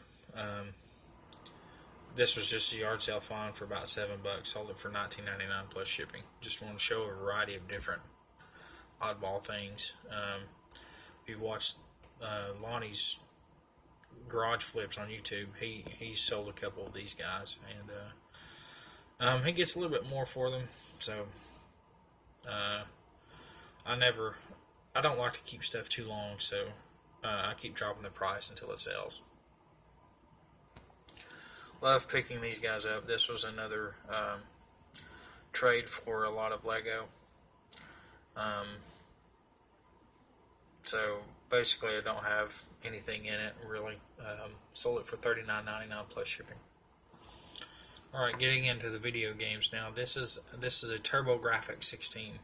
[SPEAKER 1] This was just a yard sale find for about $7. Sold it for $19.99 plus shipping. Just want to show a variety of different oddball things. If you've watched Lonnie's garage flips on YouTube, he sold a couple of these guys, and he gets a little bit more for them. So I don't like to keep stuff too long, so I keep dropping the price until it sells. Love picking these guys up. This was another trade for a lot of Lego. So basically, I don't have anything in it really. Sold it for $39.99 plus shipping. All right, getting into the video games now. This is a TurboGrafx 16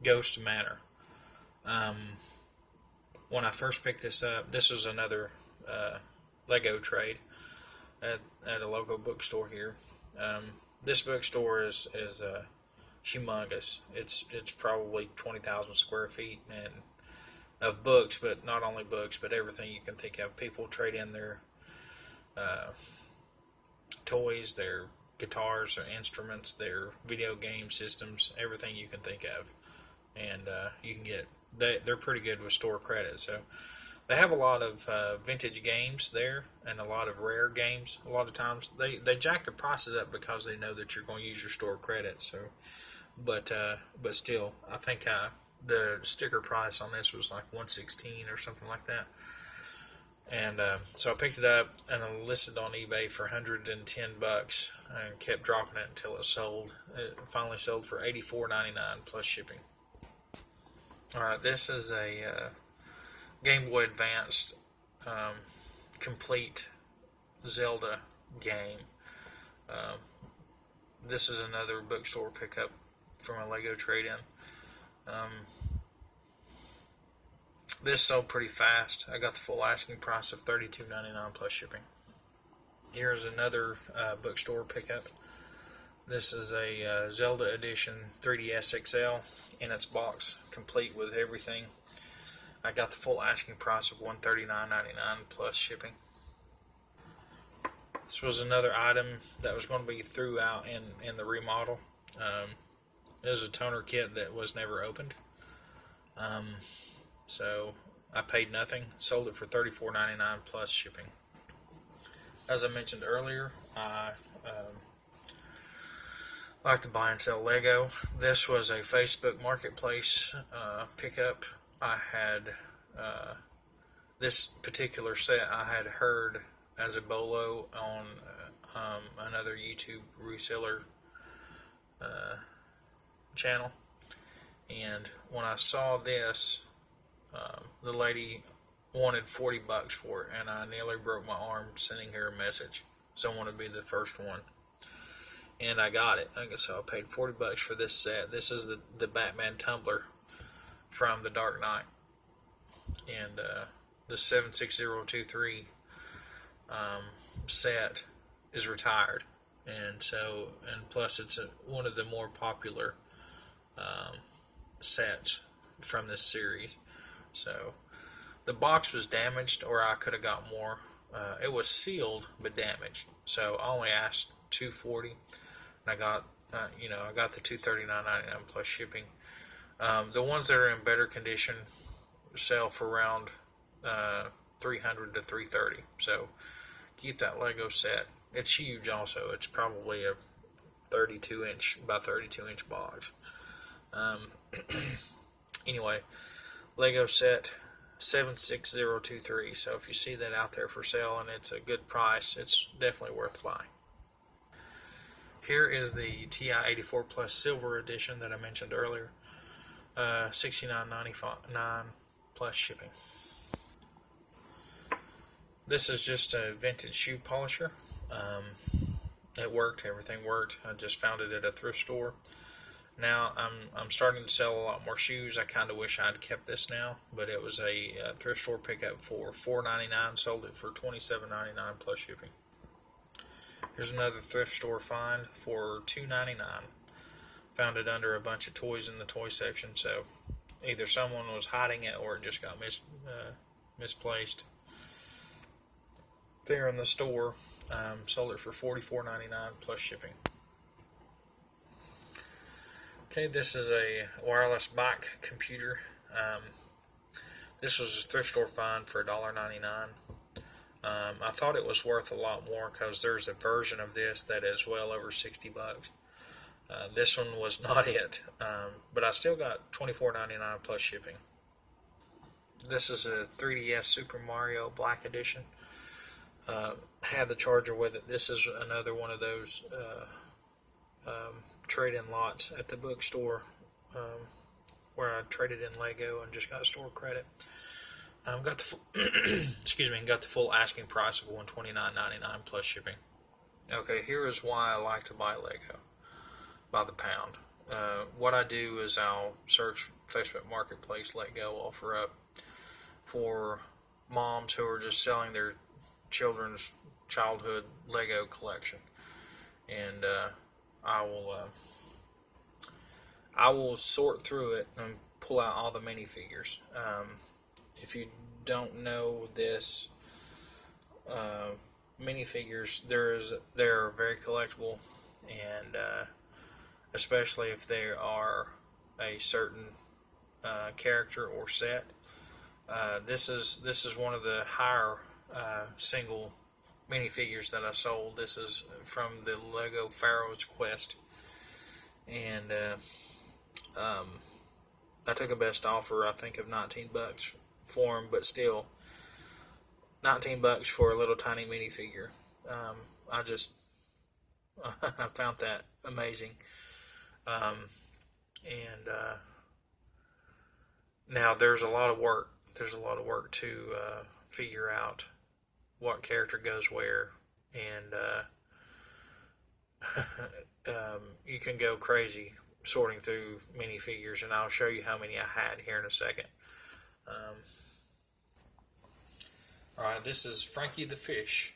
[SPEAKER 1] Ghost Manor. When I first picked this up, this was another Lego trade at a local bookstore here. This bookstore is humongous. It's probably 20,000 square feet and of books, but not only books, but everything you can think of. People trade in their toys, their guitars, their instruments, their video game systems, everything you can think of, and you can get. They're pretty good with store credit, so they have a lot of vintage games there and a lot of rare games. A lot of times they jack the prices up because they know that you're going to use your store credit. So, but still, I think the sticker price on this was like $116 or something like that. And so I picked it up and I listed on eBay for $110 and kept dropping it until it sold. It finally sold for $84.99 plus shipping. All right, this is a Game Boy Advanced complete Zelda game. This is another bookstore pickup from a Lego trade-in. This sold pretty fast. I got the full asking price of $32.99 plus shipping. Here's another bookstore pickup. This is a Zelda Edition 3DS XL in its box, complete with everything. I got the full asking price of $139.99 plus shipping. This was another item that was going to be throughout in the remodel. This is a toner kit that was never opened. So I paid nothing, sold it for $34.99 plus shipping. As I mentioned earlier, I like to buy and sell Lego. This was a Facebook Marketplace pickup. I had this particular set I had heard as a bolo on another YouTube reseller channel, and when I saw this, the lady wanted $40 for it, and I nearly broke my arm sending her a message. So I want to be the first one, and I got it. So I paid $40 for this set. This is the Batman tumbler from The Dark Knight, and the 76023 set is retired, and plus it's one of the more popular sets from this series. So the box was damaged, or I could have got more. It was sealed but damaged, so I only asked $240, and I got I got the $239.99 plus shipping. The ones that are in better condition sell for around $300 to $330. So get that Lego set. It's huge. Also, it's probably a 32-inch by 32-inch box. Anyway, Lego set 76023. So if you see that out there for sale and it's a good price, it's definitely worth buying. Here is the TI-84 Plus Silver Edition that I mentioned earlier. $69.99 plus shipping. This is just a vintage shoe polisher. It worked. Everything worked. I just found it at a thrift store. Now I'm starting to sell a lot more shoes. I kind of wish I'd kept this now, but it was a thrift store pickup for $4.99. Sold it for $27.99 plus shipping. Here's another thrift store find for $2.99. Found it under a bunch of toys in the toy section, so either someone was hiding it or it just got misplaced there in the store. Sold it for $44.99 plus shipping. Okay, this is a wireless mic computer. This was a thrift store find for $1.99. I thought it was worth a lot more because there's a version of this that is well over $60. This one was not it, but I still got $24.99 plus shipping. This is a 3DS Super Mario Black Edition. Had the charger with it. This is another one of those trade-in lots at the bookstore where I traded in Lego and just got store credit. Got the excuse me, got the full asking price of $129.99 plus shipping. Okay, here is why I like to buy Lego by the pound. What I do is I'll search Facebook Marketplace, Lego offer up for moms who are just selling their children's childhood Lego collection, and I will sort through it and pull out all the minifigures. If you don't know this, minifigures they're very collectible, and especially if they are a certain character or set. This is one of the higher single minifigures that I sold. This is from the Lego Pharaoh's Quest, and I took a best offer, I think, of $19 for them, but still, $19 for a little tiny minifigure. I just I found that amazing. And now there's a lot of work. There's a lot of work to figure out what character goes where, and you can go crazy sorting through minifigures, and I'll show you how many I had here in a second. Alright, this is Frankie the Fish.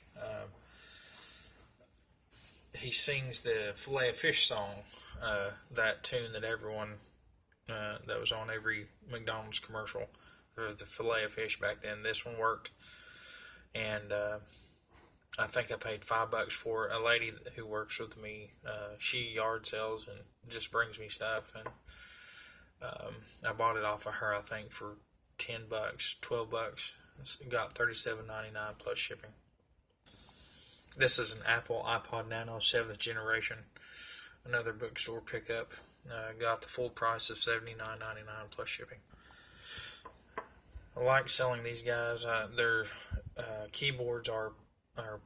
[SPEAKER 1] He sings the Filet of Fish song, that tune that everyone, that was on every McDonald's commercial. There was the Filet of Fish back then. This one worked, and I think I paid $5 for it. A lady who works with me, she yard sells and just brings me stuff, and I bought it off of her, I think, for $10, $12. Got $37.99 plus shipping. This is an Apple iPod Nano 7th generation, another bookstore pickup. Got the full price of $79.99 plus shipping. I like selling these guys. Their keyboards are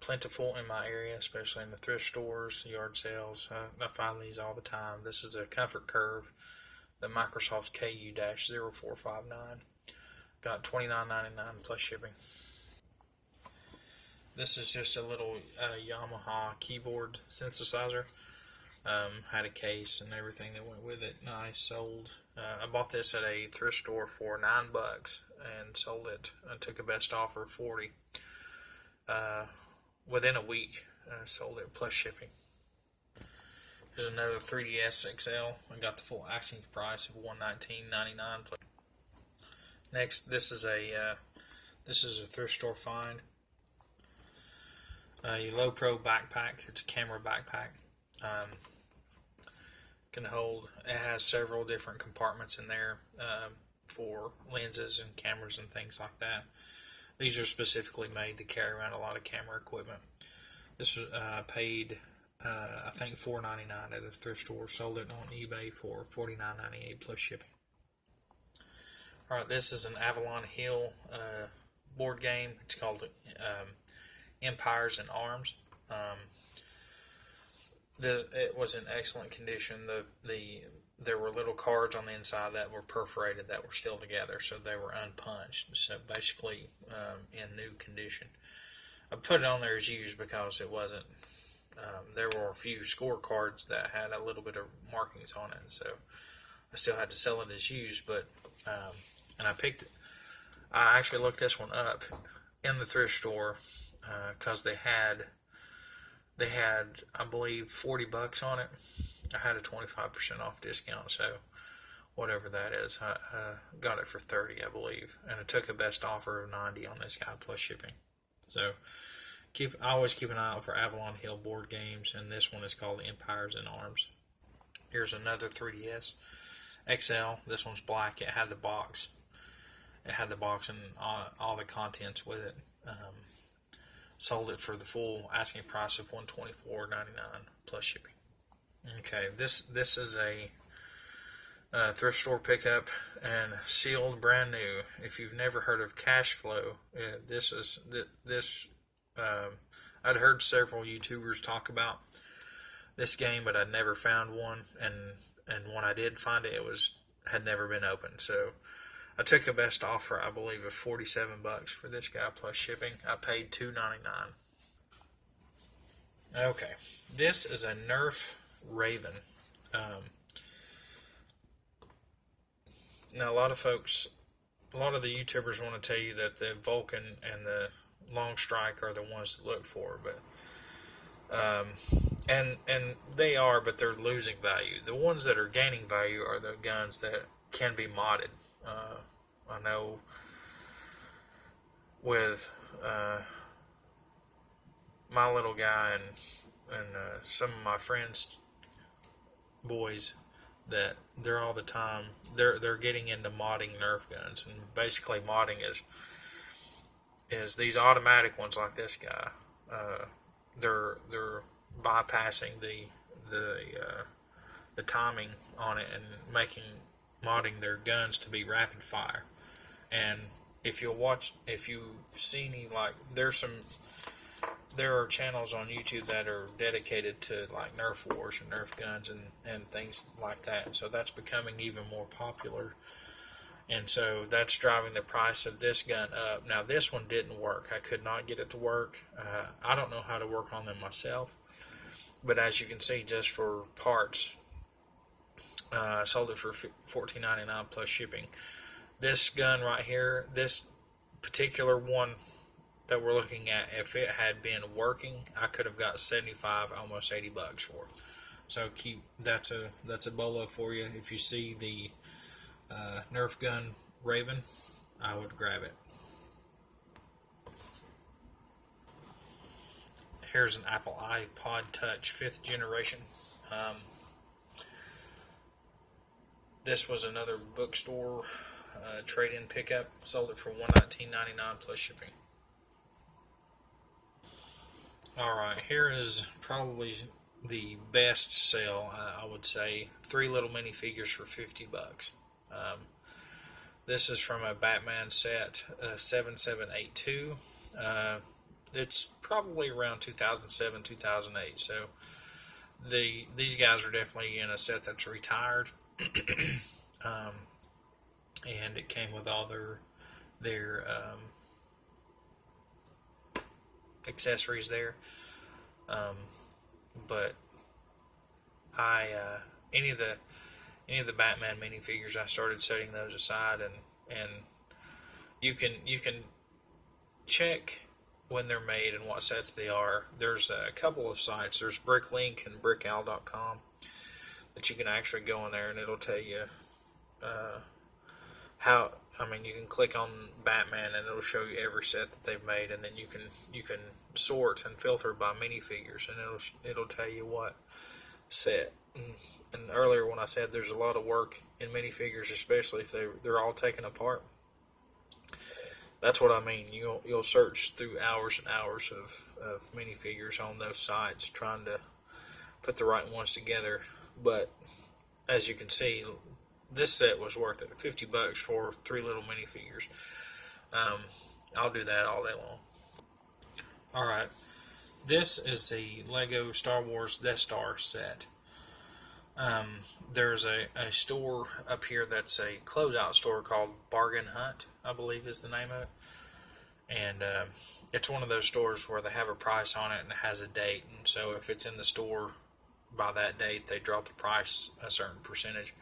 [SPEAKER 1] plentiful in my area, especially in the thrift stores, yard sales. I find these all the time. This is a Comfort Curve, the Microsoft KU-0459. Got $29.99 plus shipping. This is just a little Yamaha keyboard synthesizer. Had a case and everything that went with it. Nice, sold. I bought this at a thrift store for $9 and sold it. I took a best offer of $40. Within a week, sold it plus shipping. Here's another 3DS XL. I got the full asking price of $119.99 plus. Next, this is a thrift store find. Your Low Pro backpack. It's a camera backpack. Can hold. It has several different compartments in there for lenses and cameras and things like that. These are specifically made to carry around a lot of camera equipment. This was paid, I think, $4.99 at a thrift store. Sold it on eBay for $49.98 plus shipping. Alright, this is an Avalon Hill board game. It's called Empires and Arms. It was in excellent condition. There were little cards on the inside that were perforated that were still together, so they were unpunched. So basically, in new condition. I put it on there as used because it wasn't. There were a few scorecards that had a little bit of markings on it, so I still had to sell it as used. But and I picked it. I actually looked this one up in the thrift store because they had, I believe, $40 on it. I had a 25% off discount, so whatever that is, I got it for $30, I believe, and I took a best offer of $90 on this guy plus shipping. So I always keep an eye out for Avalon Hill board games, and this one is called Empires and Arms. Here's another 3DS XL. This one's black. It had the box. It had the box and all the contents with it. Sold it for the full asking price of $124.99 plus shipping. Okay, this is a thrift store pickup and sealed brand new. If you've never heard of cash flow, this is this. I'd heard several YouTubers talk about this game, but I'd never found one, and when I did find it, it was had never been opened. So I took a best offer, I believe, of $47 for this guy plus shipping. I paid $2.99. Okay, this is a Nerf Raven. Um, Now, a lot of the YouTubers want to tell you that the Vulcan and the Long Strike are the ones to look for, but and they are, but they're losing value. The ones that are gaining value are the guns that can be modded. I know with my little guy and some of my friends' boys that they're all the time they're getting into modding Nerf guns, and basically modding is these automatic ones like this guy. They're bypassing the timing on it and making modding their guns to be rapid fire. And if you see any, like, there are channels on YouTube that are dedicated to like Nerf wars and Nerf guns and things like that. And so that's becoming even more popular. And so that's driving the price of this gun up. Now, this one didn't work. I could not get it to work. I don't know how to work on them myself. But as you can see, just for parts, I sold it for $14.99 plus shipping. This gun right here, this particular one that we're looking at, if it had been working, I could have got 75, almost $80 for it. So that's a bolo for you. If you see the Nerf gun Raven, I would grab it. Here's an Apple iPod Touch 5th generation. This was another bookstore trade-in pickup. Sold it for $119.99 plus shipping. Alright, here is probably the best sale, I would say. 3 little minifigures for $50. This is from a Batman set, 7782. It's probably around 2007, 2008. So these guys are definitely in a set that's retired. And it came with all their accessories there. But I any of the Batman minifigures, I started setting those aside, and you can check when they're made and what sets they are. There's a couple of sites. There's Bricklink and Brickowl.com that you can actually go in there, and it'll tell you how. I mean, you can click on Batman and it'll show you every set that they've made, and then you can sort and filter by minifigures, and it'll tell you what set. And earlier when I said there's a lot of work in minifigures, especially if they're all taken apart, that's what I mean. You'll search through hours and hours of minifigures on those sites trying to put the right ones together. But as you can see, this set was worth it. $50 for 3 little minifigures. I'll do that all day long. Alright, this is the Lego Star Wars Death Star set. There's a store up here that's a closeout store called Bargain Hunt, I believe is the name of it. And it's one of those stores where they have a price on it and it has a date. And so if it's in the store by that date, they drop the price a certain percentage.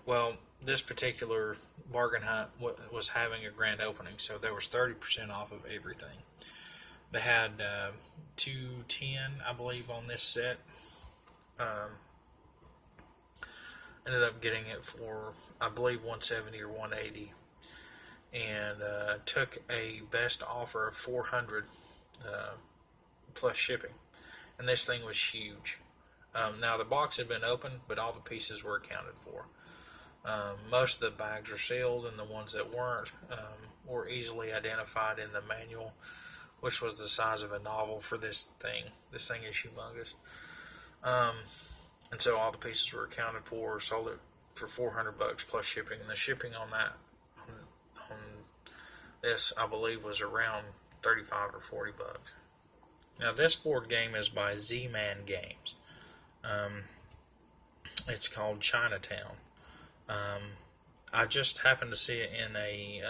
[SPEAKER 1] Well, this particular Bargain Hunt was having a grand opening, so there was 30% off of everything. They had $210, I believe, on this set. Ended up getting it for, I believe, $170 or $180, and took a best offer of $400 plus shipping. And this thing was huge. Now, the box had been opened, but all the pieces were accounted for. Most of the bags are sealed, and the ones that weren't were easily identified in the manual, which was the size of a novel for this thing. This thing is humongous. And so all the pieces were accounted for, sold it for $400 plus shipping, and the shipping on that on this, I believe, was around 35 or $40. Now this board game is by Z-Man Games. It's called Chinatown. I just happened to see it in a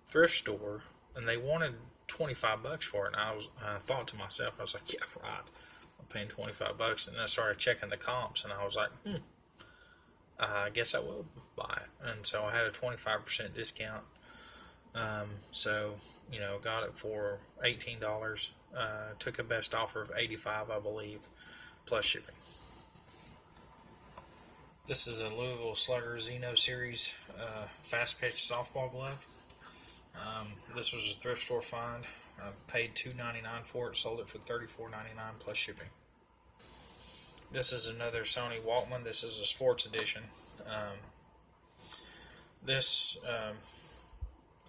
[SPEAKER 1] thrift store, and they wanted $25 for it. And I thought to myself, I was like, yeah, right, I'm paying $25. And then I started checking the comps, and I was like, I guess I will buy it. And so I had a 25% discount. So, got it for $18. Took a best offer of $85, I believe, plus shipping. This is a Louisville Slugger Xeno Series fast pitch softball glove. This was a thrift store find. I paid $2.99 for it, sold it for $34.99 plus shipping. This is another Sony Walkman. This is a sports edition.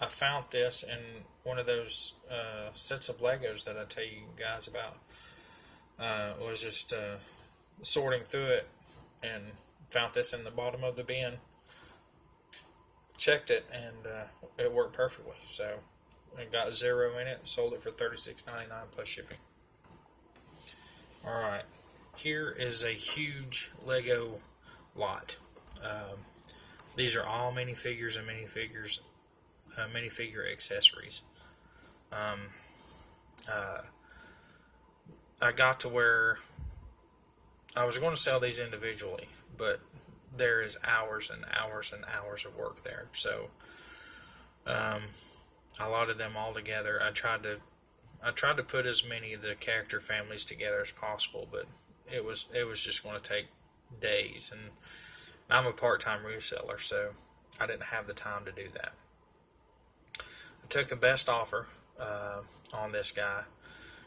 [SPEAKER 1] I found this in one of those sets of Legos that I tell you guys about. Was just sorting through it and found this in the bottom of the bin. Checked it, and it worked perfectly. So it got 0 in it. Sold it for $36.99 plus shipping. All right, here is a huge Lego lot. These are all minifigures and minifigure accessories. I got to where I was going to sell these individually, but there is hours and hours and hours of work there. So I allotted them all together. I tried to put as many of the character families together as possible, but it was just going to take days, and I'm a part-time reseller, so I didn't have the time to do that. I took a best offer on this guy.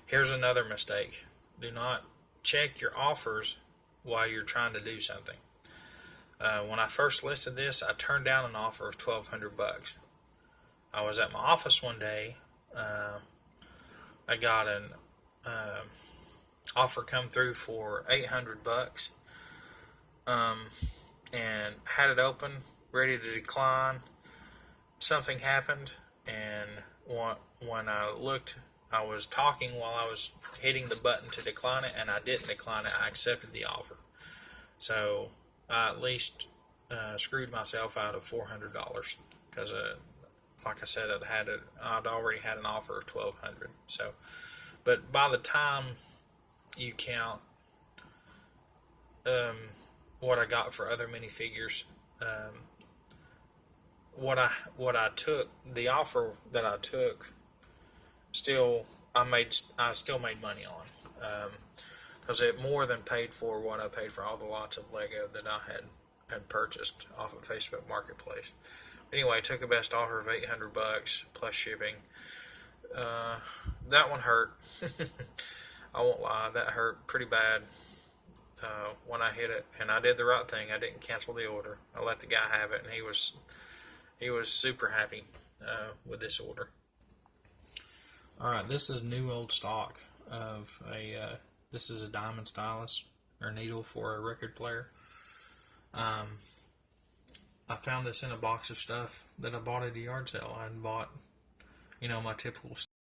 [SPEAKER 1] Here's another mistake. Do not check your offers while you're trying to do something. When I first listed this, I turned down an offer of $1,200. I was at my office one day. I got an offer come through for $800, and had it open, ready to decline. Something happened, and when I looked, I was talking while I was hitting the button to decline it, and I didn't decline it. I accepted the offer. So I at least screwed myself out of $400 because, like I said, I'd already had an offer of $1,200. So, but by the time you count what I got for other minifigures, what I took, the offer that I took, I still made money on, because it more than paid for what I paid for all the lots of Lego that I had purchased off of Facebook Marketplace. Anyway, I took a best offer of $800 plus shipping. That one hurt. I won't lie, that hurt pretty bad when I hit it, and I did the right thing. I didn't cancel the order. I let the guy have it, and he was super happy with this order. Alright, this is new old stock of this is a diamond stylus or needle for a record player. I found this in a box of stuff that I bought at a yard sale. I bought, my typical